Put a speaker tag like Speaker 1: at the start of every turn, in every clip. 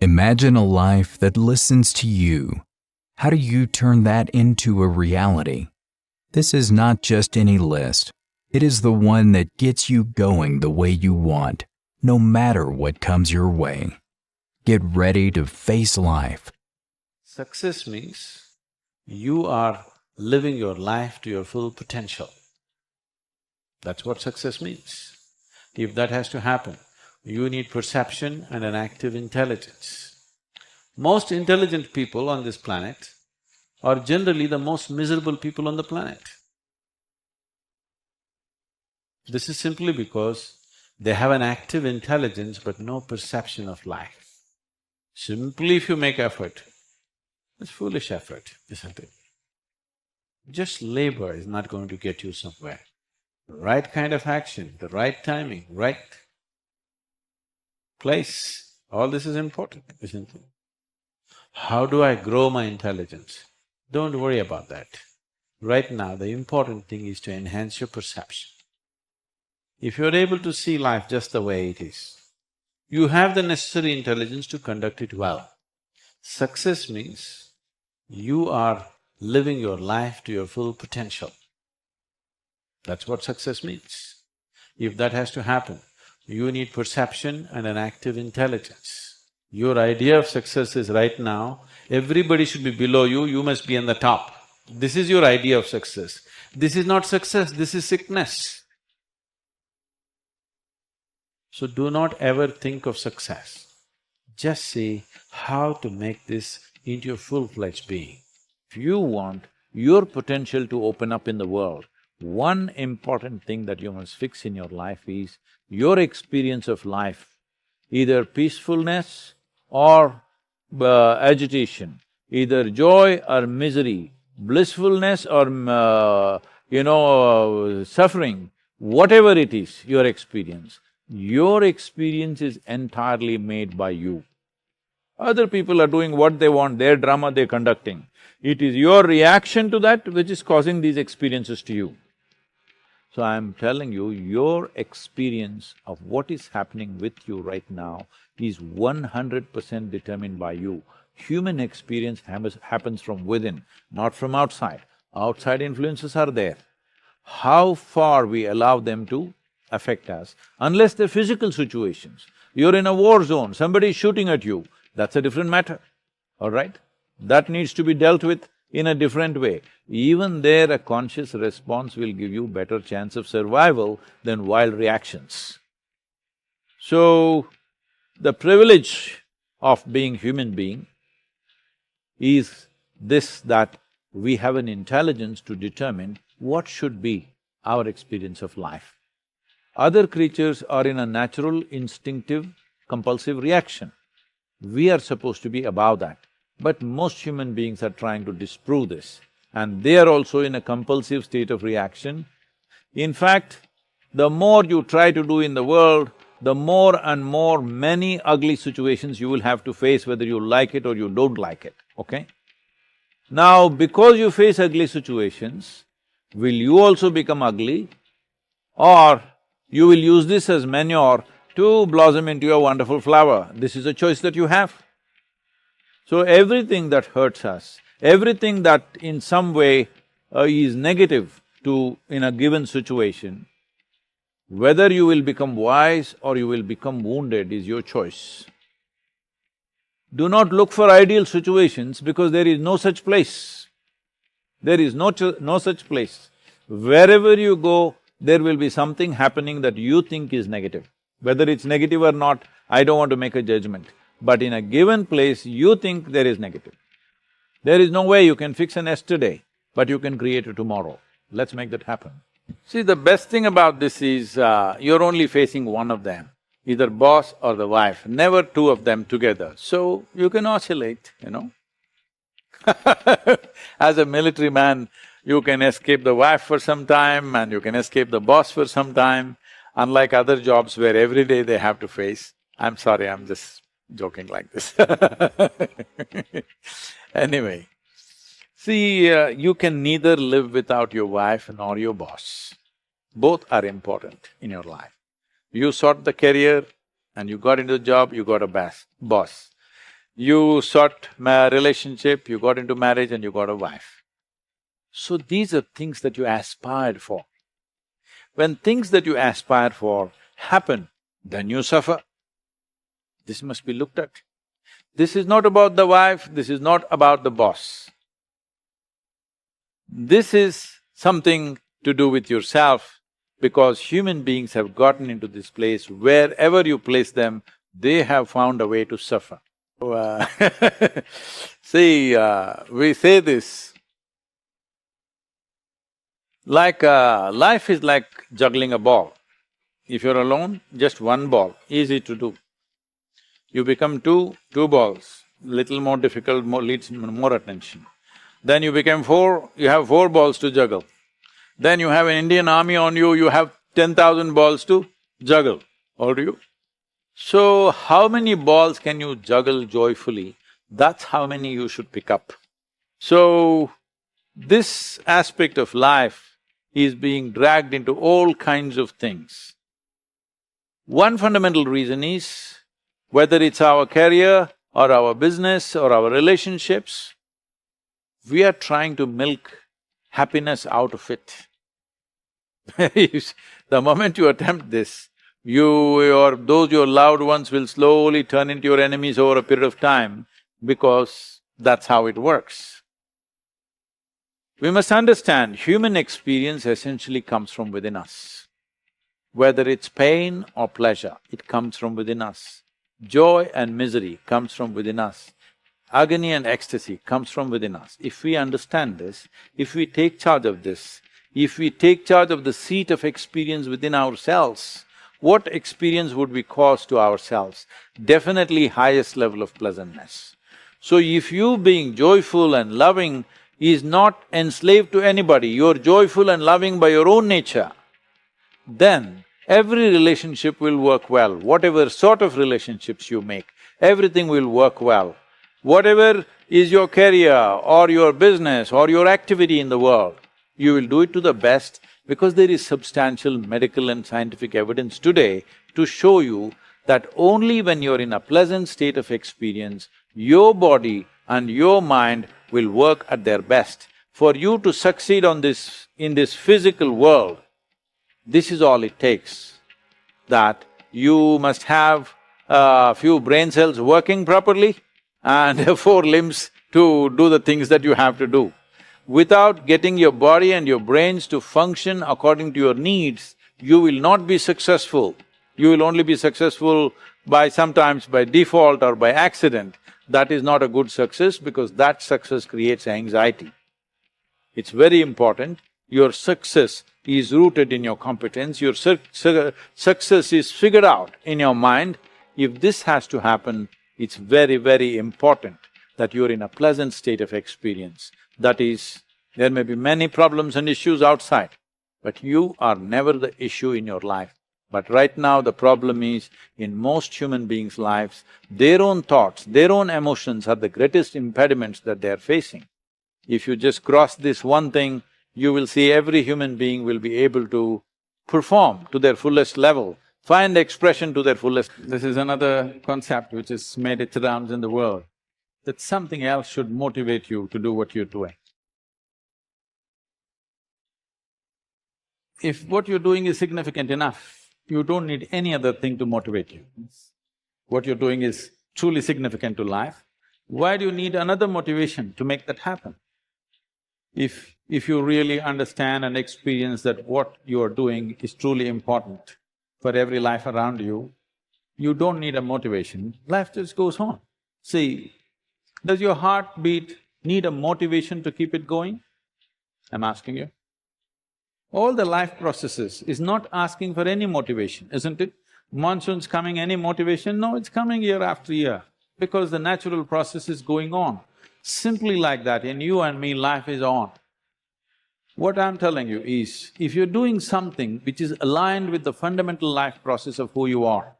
Speaker 1: Imagine a life that listens to you. How do you turn that into a reality? This is not just any list. It is the one that gets you going the way you want, no matter what comes your way. Get ready to face life.
Speaker 2: Success means you are living your life to your full potential. That's what success means. If that has to happen, you need perception and an active intelligence. Most intelligent people on this planet are generally the most miserable people on the planet. This is simply because they have an active intelligence but no perception of life. Simply if you make effort, it's foolish effort, isn't it? Just labor is not going to get you somewhere. The right kind of action, the right timing, right place, all this is important, isn't it? How do I grow my intelligence? Don't worry about that. Right now, the important thing is to enhance your perception. If you're able to see life just the way it is, you have the necessary intelligence to conduct it well. Success means you are living your life to your full potential. That's what success means. If that has to happen, you need perception and an active intelligence. Your idea of success is right now, everybody should be below you, you must be on the top. This is your idea of success. This is not success, this is sickness. So do not ever think of success. Just see how to make this into your full-fledged being. If you want your potential to open up in the world, one important thing that you must fix in your life is your experience of life, either peacefulness or agitation, either joy or misery, blissfulness or suffering, whatever it is, your experience is entirely made by you. Other people are doing what they want, their drama they're conducting. It is your reaction to that which is causing these experiences to you. So I'm telling you, your experience of what is happening with you right now is 100% determined by you. Human experience happens from within, not from outside. Outside influences are there. How far we allow them to affect us, unless they're physical situations. You're in a war zone, somebody is shooting at you, that's a different matter, all right? That needs to be dealt with in a different way. Even there, a conscious response will give you better chance of survival than wild reactions. So, the privilege of being human being is this, that we have an intelligence to determine what should be our experience of life. Other creatures are in a natural, instinctive, compulsive reaction. We are supposed to be above that. But most human beings are trying to disprove this, and they are also in a compulsive state of reaction. In fact, the more you try to do in the world, the more and more many ugly situations you will have to face, whether you like it or you don't like it, okay? Now, because you face ugly situations, will you also become ugly, or you will use this as manure to blossom into a wonderful flower? This is a choice that you have. So everything that hurts us, everything that in some way is negative in a given situation, whether you will become wise or you will become wounded is your choice. Do not look for ideal situations because there is no such place. There is no such place. Wherever you go, there will be something happening that you think is negative. Whether it's negative or not, I don't want to make a judgment. But in a given place, you think there is negative. There is no way you can fix an yesterday, but you can create a tomorrow. Let's make that happen. See, the best thing about this is, you're only facing one of them, either boss or the wife, never two of them together. So, you can oscillate, As a military man, you can escape the wife for some time and you can escape the boss for some time, unlike other jobs where every day they have to face. I'm sorry, I'm just joking like this Anyway, see, you can neither live without your wife nor your boss. Both are important in your life. You sought the career and you got into the job, you got a boss. You sought relationship, you got into marriage and you got a wife. So these are things that you aspired for. When things that you aspire for happen, then you suffer. This must be looked at. This is not about the wife, this is not about the boss. This is something to do with yourself, because human beings have gotten into this place, wherever you place them, they have found a way to suffer. So, see, we say this, like life is like juggling a ball. If you're alone, just one ball, easy to do. You become two balls, little more difficult, needs more attention. Then you become four, you have four balls to juggle. Then you have an Indian army on you, you have 10,000 balls to juggle, all do you? So, how many balls can you juggle joyfully? That's how many you should pick up. So, this aspect of life is being dragged into all kinds of things. One fundamental reason is, whether it's our career or our business or our relationships, we are trying to milk happiness out of it. The moment you attempt this, your loved ones will slowly turn into your enemies over a period of time, because that's how it works. We must understand, human experience essentially comes from within us. Whether it's pain or pleasure, it comes from within us. Joy and misery comes from within us. Agony and ecstasy comes from within us. If we understand this, if we take charge of this, if we take charge of the seat of experience within ourselves, what experience would we cause to ourselves? Definitely highest level of pleasantness. So if you being joyful and loving is not enslaved to anybody, you're joyful and loving by your own nature, then every relationship will work well. Whatever sort of relationships you make, everything will work well. Whatever is your career or your business or your activity in the world, you will do it to the best, because there is substantial medical and scientific evidence today to show you that only when you're in a pleasant state of experience, your body and your mind will work at their best. For you to succeed in this physical world, this is all it takes, that you must have a few brain cells working properly and four limbs to do the things that you have to do. Without getting your body and your brains to function according to your needs, you will not be successful. You will only be successful sometimes by default or by accident. That is not a good success, because that success creates anxiety. It's very important, your success is rooted in your competence, your success is figured out in your mind. If this has to happen, it's very, very important that you're in a pleasant state of experience. That is, there may be many problems and issues outside, but you are never the issue in your life. But right now the problem is, in most human beings' lives, their own thoughts, their own emotions are the greatest impediments that they are facing. If you just cross this one thing, you will see every human being will be able to perform to their fullest level, find expression to their fullest. This is another concept which has made its rounds in the world, that something else should motivate you to do what you're doing. If what you're doing is significant enough, you don't need any other thing to motivate you. What you're doing is truly significant to life, why do you need another motivation to make that happen? If you really understand and experience that what you are doing is truly important for every life around you, you don't need a motivation, life just goes on. See, does your heartbeat need a motivation to keep it going? I'm asking you. All the life processes is not asking for any motivation, isn't it? Monsoon's coming, any motivation? No, it's coming year after year, because the natural process is going on. Simply like that, in you and me, life is on. What I'm telling you is, if you're doing something which is aligned with the fundamental life process of who you are,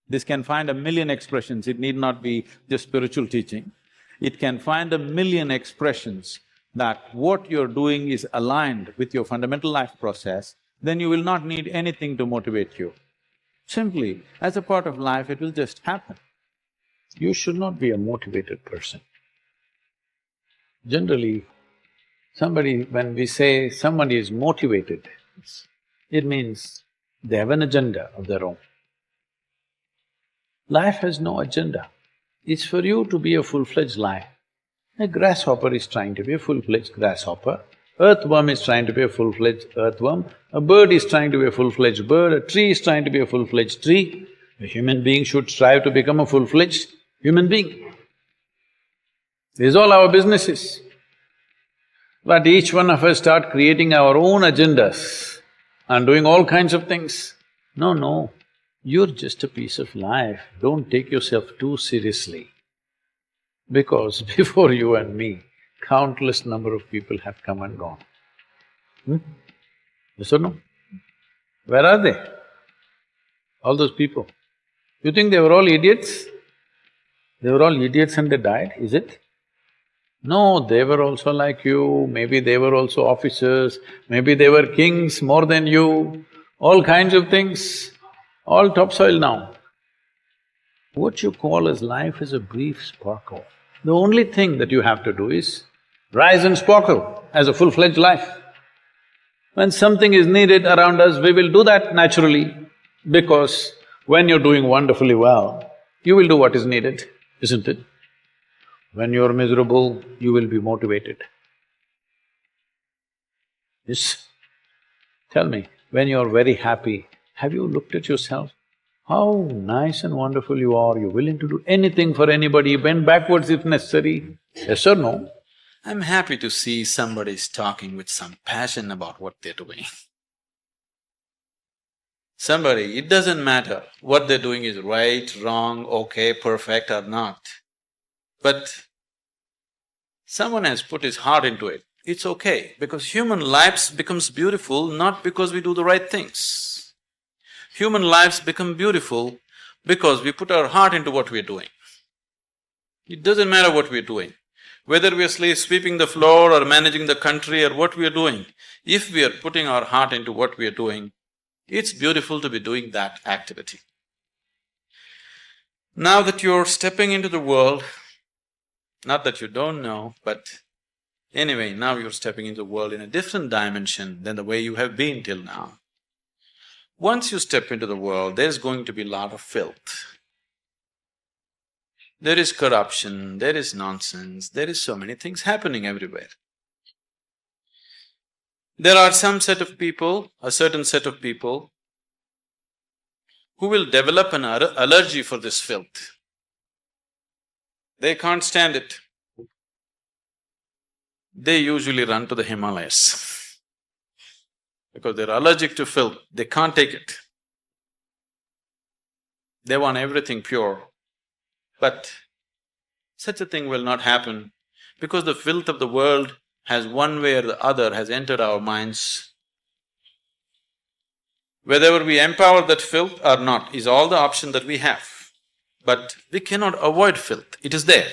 Speaker 2: this can find a million expressions, it need not be just spiritual teaching. It can find a million expressions that what you're doing is aligned with your fundamental life process, then you will not need anything to motivate you. Simply, as a part of life, it will just happen. You should not be a motivated person. Generally, when we say somebody is motivated, it means they have an agenda of their own. Life has no agenda. It's for you to be a full-fledged life. A grasshopper is trying to be a full-fledged grasshopper, earthworm is trying to be a full-fledged earthworm, a bird is trying to be a full-fledged bird, a tree is trying to be a full-fledged tree. A human being should strive to become a full-fledged human being. This is all our business is. But each one of us start creating our own agendas and doing all kinds of things. No, no, you're just a piece of life, don't take yourself too seriously. Because before you and me, countless number of people have come and gone. Yes or no? Where are they? All those people. You think they were all idiots? They were all idiots and they died, is it? No, they were also like you, maybe they were also officers, maybe they were kings more than you, all kinds of things, all topsoil now. What you call as life is a brief sparkle. The only thing that you have to do is rise and sparkle as a full-fledged life. When something is needed around us, we will do that naturally, because when you're doing wonderfully well, you will do what is needed, isn't it? When you're miserable, you will be motivated. Yes? Tell me, when you're very happy, have you looked at yourself? How nice and wonderful you are, you're willing to do anything for anybody, bend backwards if necessary. Yes or no?
Speaker 3: I'm happy to see somebody's talking with some passion about what they're doing. Somebody, it doesn't matter what they're doing is right, wrong, okay, perfect or not. But someone has put his heart into it, it's okay, because human lives becomes beautiful not because we do the right things. Human lives become beautiful because we put our heart into what we're doing. It doesn't matter what we're doing, whether we're sweeping the floor or managing the country or what we're doing, if we are putting our heart into what we're doing, it's beautiful to be doing that activity. Now that you're stepping into the world, not that you don't know, but anyway, now you're stepping into the world in a different dimension than the way you have been till now. Once you step into the world, there's going to be a lot of filth. There is corruption, there is nonsense, there is so many things happening everywhere. There are some set of people, a certain set of people, who will develop an allergy for this filth. They can't stand it. They usually run to the Himalayas because they're allergic to filth, they can't take it. They want everything pure. But such a thing will not happen because the filth of the world has one way or the other has entered our minds. Whether we empower that filth or not is all the option that we have. But we cannot avoid filth, it is there.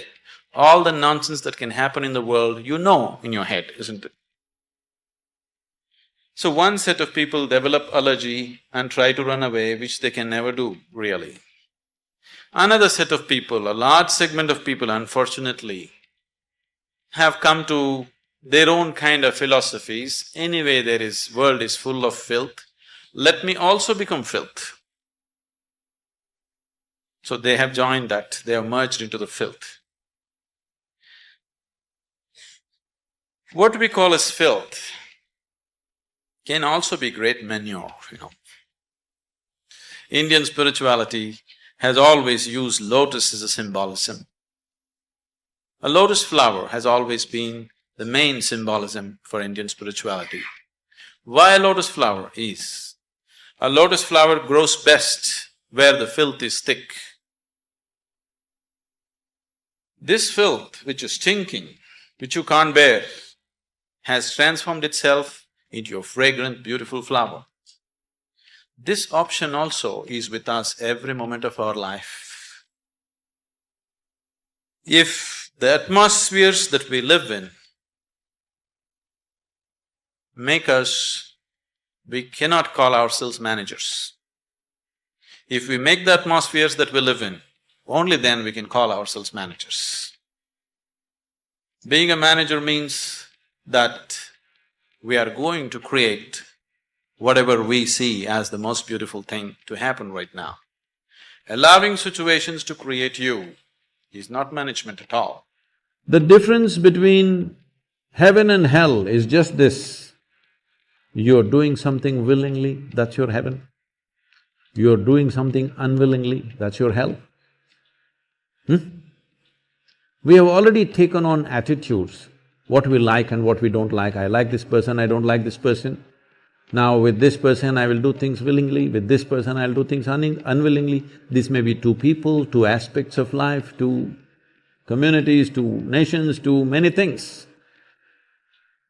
Speaker 3: All the nonsense that can happen in the world, you know in your head, isn't it? So one set of people develop allergy and try to run away, which they can never do, really. Another set of people, a large segment of people, unfortunately, have come to their own kind of philosophies. Anyway, world is full of filth, let me also become filth. So they have joined that, they have merged into the filth. What we call as filth can also be great manure, Indian spirituality has always used lotus as a symbolism. A lotus flower has always been the main symbolism for Indian spirituality. Why a lotus flower is? A lotus flower grows best where the filth is thick. This filth, which is stinking, which you can't bear, has transformed itself into a fragrant, beautiful flower. This option also is with us every moment of our life. If the atmospheres that we live in make us… we cannot call ourselves managers. If we make the atmospheres that we live in only then we can call ourselves managers. Being a manager means that we are going to create whatever we see as the most beautiful thing to happen right now. Allowing situations to create you is not management at all.
Speaker 2: The difference between heaven and hell is just this: you're doing something willingly, that's your heaven. You're doing something unwillingly, that's your hell. We have already taken on attitudes, what we like and what we don't like. I like this person, I don't like this person. Now with this person I will do things willingly, with this person I'll do things unwillingly. This may be two people, two aspects of life, two communities, two nations, two many things.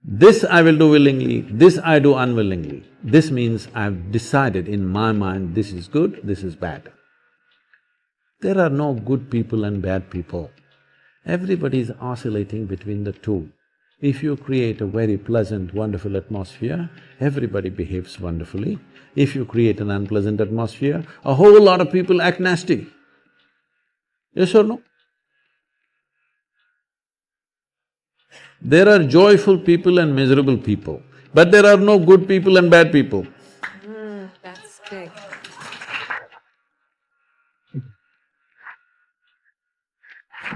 Speaker 2: This I will do willingly, this I do unwillingly. This means I've decided in my mind, this is good, this is bad. There are no good people and bad people. Everybody is oscillating between the two. If you create a very pleasant, wonderful atmosphere, everybody behaves wonderfully. If you create an unpleasant atmosphere, a whole lot of people act nasty. Yes or no? There are joyful people and miserable people, but there are no good people and bad people.
Speaker 4: That's big.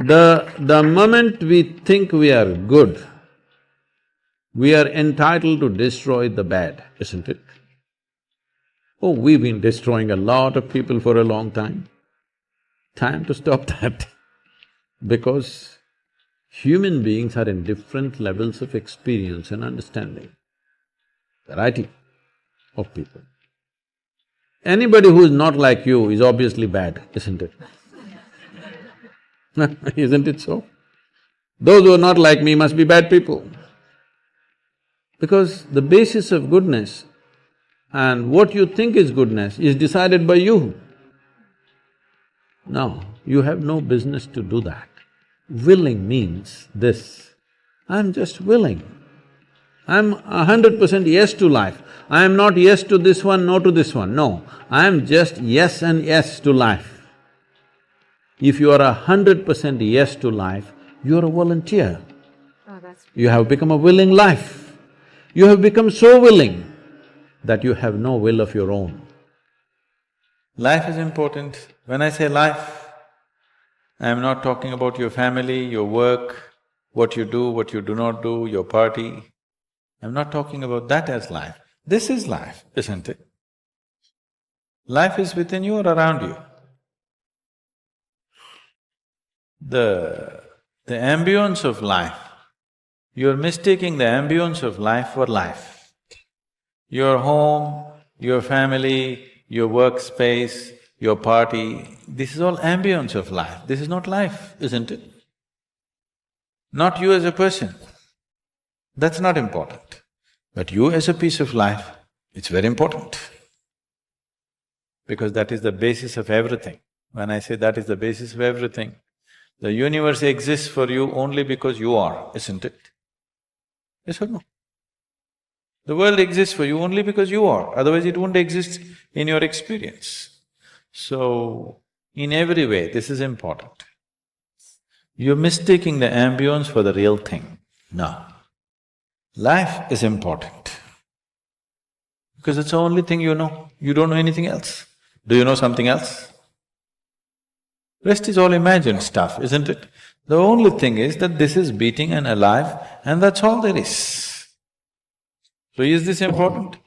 Speaker 2: The moment we think we are good, we are entitled to destroy the bad, isn't it? Oh, we've been destroying a lot of people for a long time. Time to stop that because human beings are in different levels of experience and understanding. Variety of people. Anybody who is not like you is obviously bad, isn't it? Isn't it so? Those who are not like me must be bad people. Because the basis of goodness and what you think is goodness is decided by you. No, you have no business to do that. Willing means this: I'm just willing. I'm 100% yes to life. I am not yes to this one, no to this one, no. I am just yes and yes to life. If you are 100% yes to life, you are a volunteer.
Speaker 4: Oh, that's…
Speaker 2: You have become a willing life. You have become so willing that you have no will of your own.
Speaker 3: Life is important. When I say life, I am not talking about your family, your work, what you do not do, your party. I'm not talking about that as life. This is life, isn't it? Life is within you or around you. The ambience of life, you're mistaking the ambience of life for life. Your home, your family, your workspace, your party, this is all ambience of life. This is not life, isn't it? Not you as a person. That's not important. But you as a piece of life, it's very important. Because that is the basis of everything. When I say that is the basis of everything, the universe exists for you only because you are, isn't it? Yes or no? The world exists for you only because you are, otherwise it wouldn't exist in your experience. So, in every way, this is important. You're mistaking the ambience for the real thing. No. Life is important because it's the only thing you know. You don't know anything else. Do you know something else? Rest is all imagined stuff, isn't it? The only thing is that this is beating and alive and that's all there is. So is this important?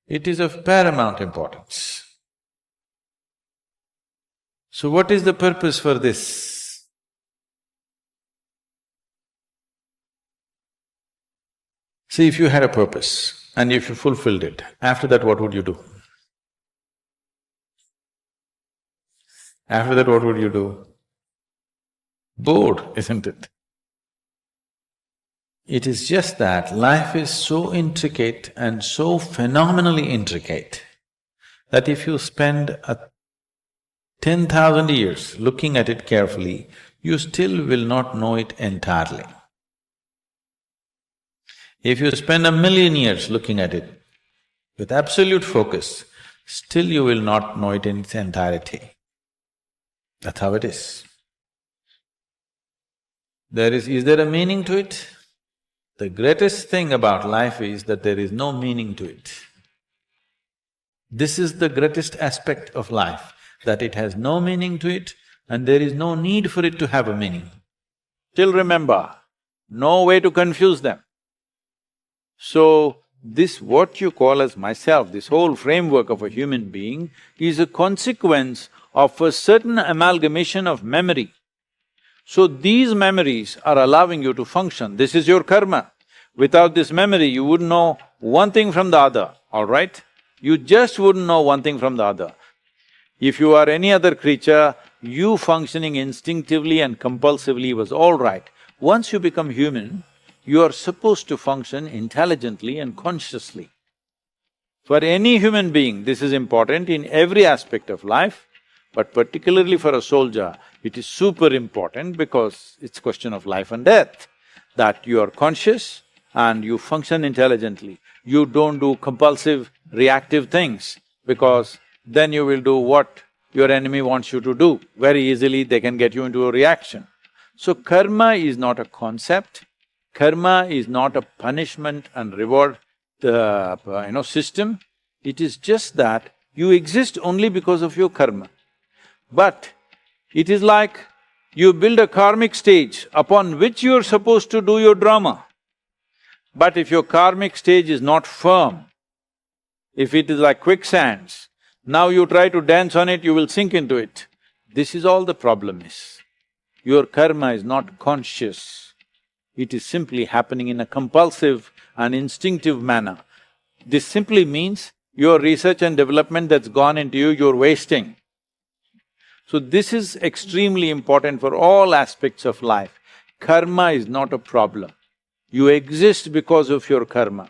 Speaker 3: It is of paramount importance. So what is the purpose for this? See, if you had a purpose and if you fulfilled it, after that what would you do? After that what would you do? Bored, isn't it? It is just that life is so intricate and so phenomenally intricate that if you spend 10,000 years looking at it carefully, you still will not know it entirely. If you spend 1,000,000 years looking at it with absolute focus, still you will not know it in its entirety. That's how it is. Is there a meaning to it? The greatest thing about life is that there is no meaning to it. This is the greatest aspect of life, that it has no meaning to it and there is no need for it to have a meaning.
Speaker 2: Still remember, no way to confuse them. So, this what you call as myself, this whole framework of a human being is a consequence of a certain amalgamation of memory. So these memories are allowing you to function, this is your karma. Without this memory, you wouldn't know one thing from the other, all right? You just wouldn't know one thing from the other. If you are any other creature, you functioning instinctively and compulsively was all right. Once you become human, you are supposed to function intelligently and consciously. For any human being, this is important in every aspect of life, but particularly for a soldier, it is super important because it's a question of life and death, that you are conscious and you function intelligently. You don't do compulsive, reactive things, because then you will do what your enemy wants you to do. Very easily they can get you into a reaction. So karma is not a concept, karma is not a punishment and reward system. It is just that you exist only because of your karma. But it is like you build a karmic stage upon which you're supposed to do your drama. But if your karmic stage is not firm, if it is like quicksands, now you try to dance on it, you will sink into it. This is all the problem is. Your karma is not conscious, it is simply happening in a compulsive and instinctive manner. This simply means your research and development that's gone into you, you're wasting. So this is extremely important for all aspects of life. Karma is not a problem. You exist because of your karma.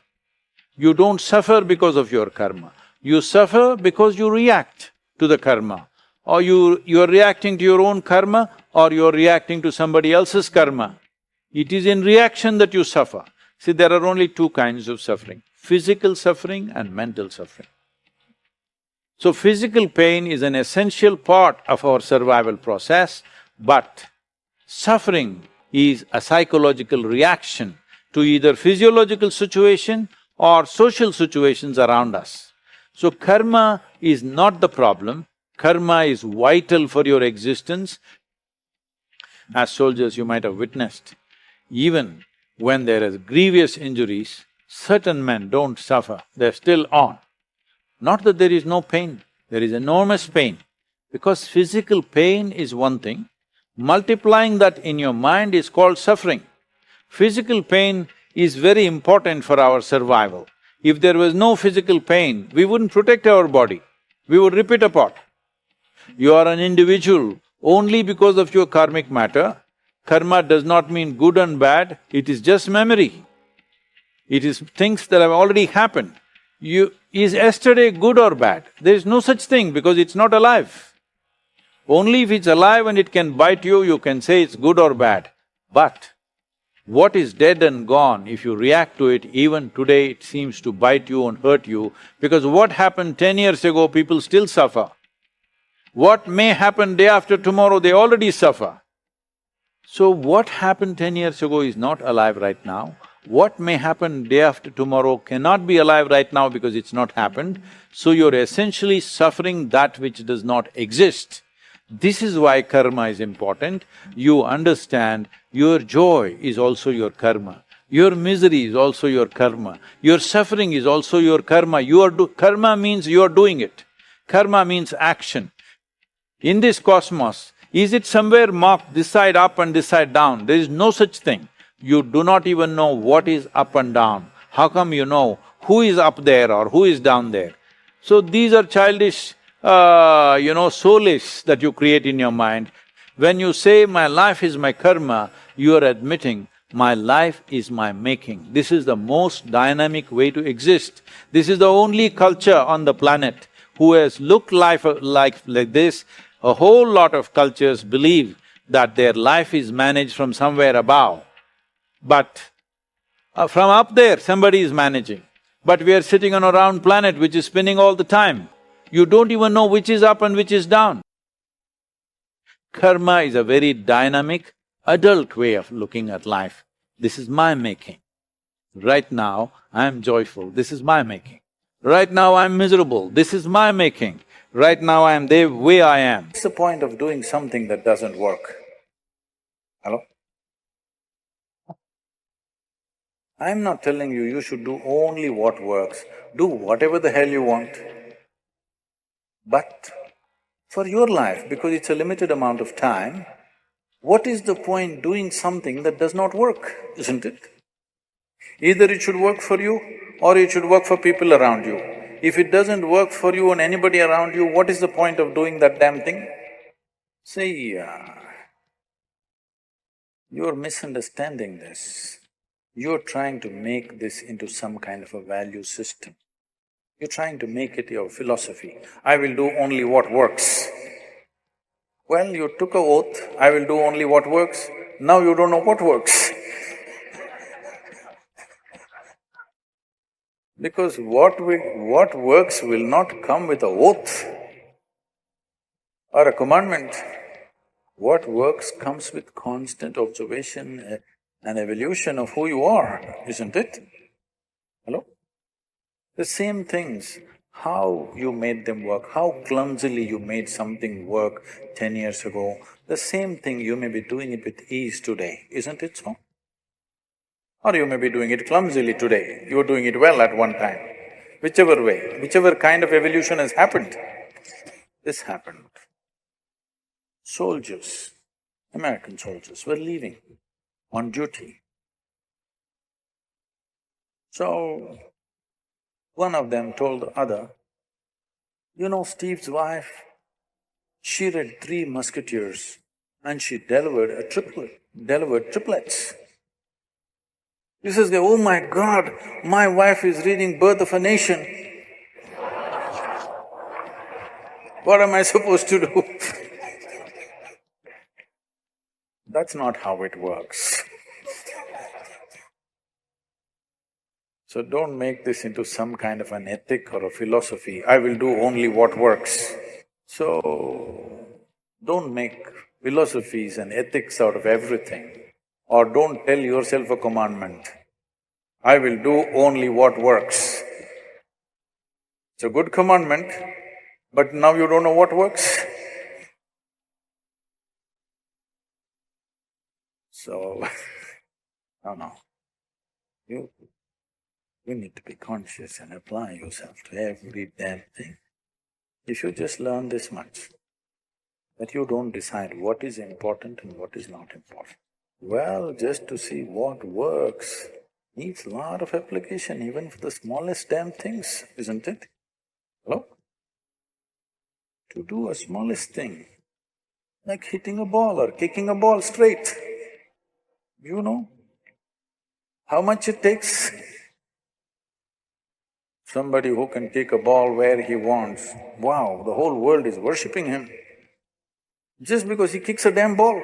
Speaker 2: You don't suffer because of your karma. You suffer because you react to the karma. Or you're reacting to your own karma or you're reacting to somebody else's karma. It is in reaction that you suffer. See, there are only two kinds of suffering, physical suffering and mental suffering. So physical pain is an essential part of our survival process, but suffering is a psychological reaction to either physiological situation or social situations around us. So karma is not the problem, karma is vital for your existence. As soldiers you might have witnessed, even when there is grievous injuries, certain men don't suffer, they're still on. Not that there is no pain, there is enormous pain. Because physical pain is one thing, multiplying that in your mind is called suffering. Physical pain is very important for our survival. If there was no physical pain, we wouldn't protect our body, we would rip it apart. You are an individual only because of your karmic matter. Karma does not mean good and bad, it is just memory. It is things that have already happened. Is yesterday good or bad? There is no such thing because it's not alive. Only if it's alive and it can bite you, you can say it's good or bad. But what is dead and gone, if you react to it, even today it seems to bite you and hurt you, because what happened 10 years ago, people still suffer. What may happen day after tomorrow, they already suffer. So what happened 10 years ago is not alive right now. What may happen day after tomorrow cannot be alive right now because it's not happened. So you're essentially suffering that which does not exist. This is why karma is important. You understand your joy is also your karma, your misery is also your karma, your suffering is also your karma. Karma means you are doing it. Karma means action. In this cosmos, is it somewhere marked this side up and this side down? There is no such thing. You do not even know what is up and down. How come you know who is up there or who is down there? So these are childish, soulish that you create in your mind. When you say, my life is my karma, you are admitting, my life is my making. This is the most dynamic way to exist. This is the only culture on the planet who has looked life like this. A whole lot of cultures believe that their life is managed from somewhere above. But from up there, somebody is managing. But we are sitting on a round planet which is spinning all the time. You don't even know which is up and which is down. Karma is a very dynamic, adult way of looking at life. This is my making. Right now, I am joyful, this is my making. Right now, I am miserable, this is my making. Right now, I am the way I am. What's the point of doing something that doesn't work? Hello? I'm not telling you, you should do only what works. Do whatever the hell you want. But for your life, because it's a limited amount of time, what is the point doing something that does not work, isn't it? Either it should work for you or it should work for people around you. If it doesn't work for you and anybody around you, what is the point of doing that damn thing? See, you're misunderstanding this. You're trying to make this into some kind of a value system. You're trying to make it your philosophy. I will do only what works. Well, you took a oath, I will do only what works. Now you don't know what works. Because what works will not come with a oath or a commandment. What works comes with constant observation and evolution of who you are, isn't it? Hello? The same things, how you made them work, how clumsily you made something work 10 years ago, the same thing you may be doing it with ease today, isn't it so? Or you may be doing it clumsily today, you were doing it well at one time. Whichever way, whichever kind of evolution has happened, this happened. Soldiers, American soldiers were leaving on duty. So, one of them told the other, you know Steve's wife, she read 3 Musketeers and she delivered triplets. He says, oh my God, my wife is reading Birth of a Nation. What am I supposed to do? That's not how it works. So don't make this into some kind of an ethic or a philosophy, I will do only what works. So, don't make philosophies and ethics out of everything, or don't tell yourself a commandment, I will do only what works. It's a good commandment, but now you don't know what works. So, no. You need to be conscious and apply yourself to every damn thing. If you just learn this much, that you don't decide what is important and what is not important. Well, just to see what works needs a lot of application, even for the smallest damn things, isn't it? Hello? To do a smallest thing, like hitting a ball or kicking a ball straight, you know how much it takes? Somebody who can kick a ball where he wants, wow, the whole world is worshipping him just because he kicks a damn ball.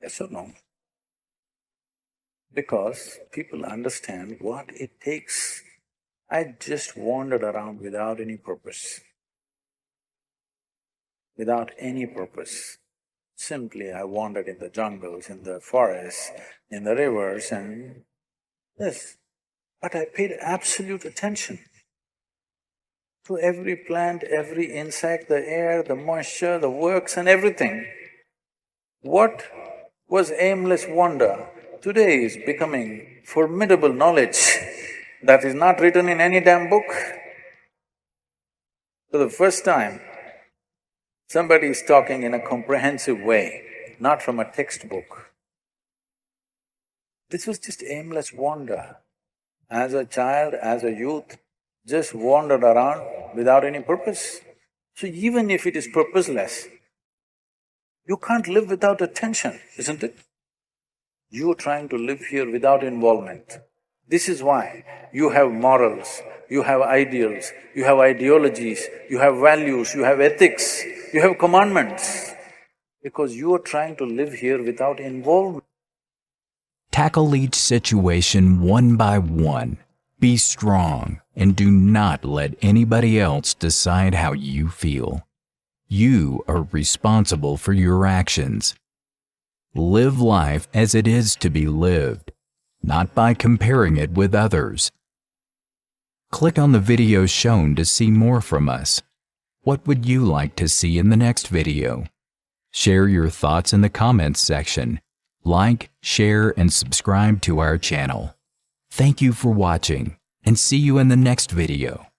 Speaker 2: Yes or no? Because people understand what it takes. I just wandered around without any purpose. Without any purpose. Simply I wandered in the jungles, in the forests, in the rivers and this. But I paid absolute attention to every plant, every insect, the air, the moisture, the works and everything. What was aimless wonder today is becoming formidable knowledge that is not written in any damn book. For the first time, somebody is talking in a comprehensive way, not from a textbook. This was just aimless wonder. As a child, as a youth, just wandered around without any purpose. So even if it is purposeless, you can't live without attention, isn't it? You're trying to live here without involvement. This is why you have morals, you have ideals, you have ideologies, you have values, you have ethics, you have commandments, because you are trying to live here without involvement.
Speaker 1: Tackle each situation one by one. Be strong and do not let anybody else decide how you feel. You are responsible for your actions. Live life as it is to be lived, not by comparing it with others. Click on the video shown to see more from us. What would you like to see in the next video? Share your thoughts in the comments section. Like, share, and subscribe to our channel. Thank you for watching, and see you in the next video.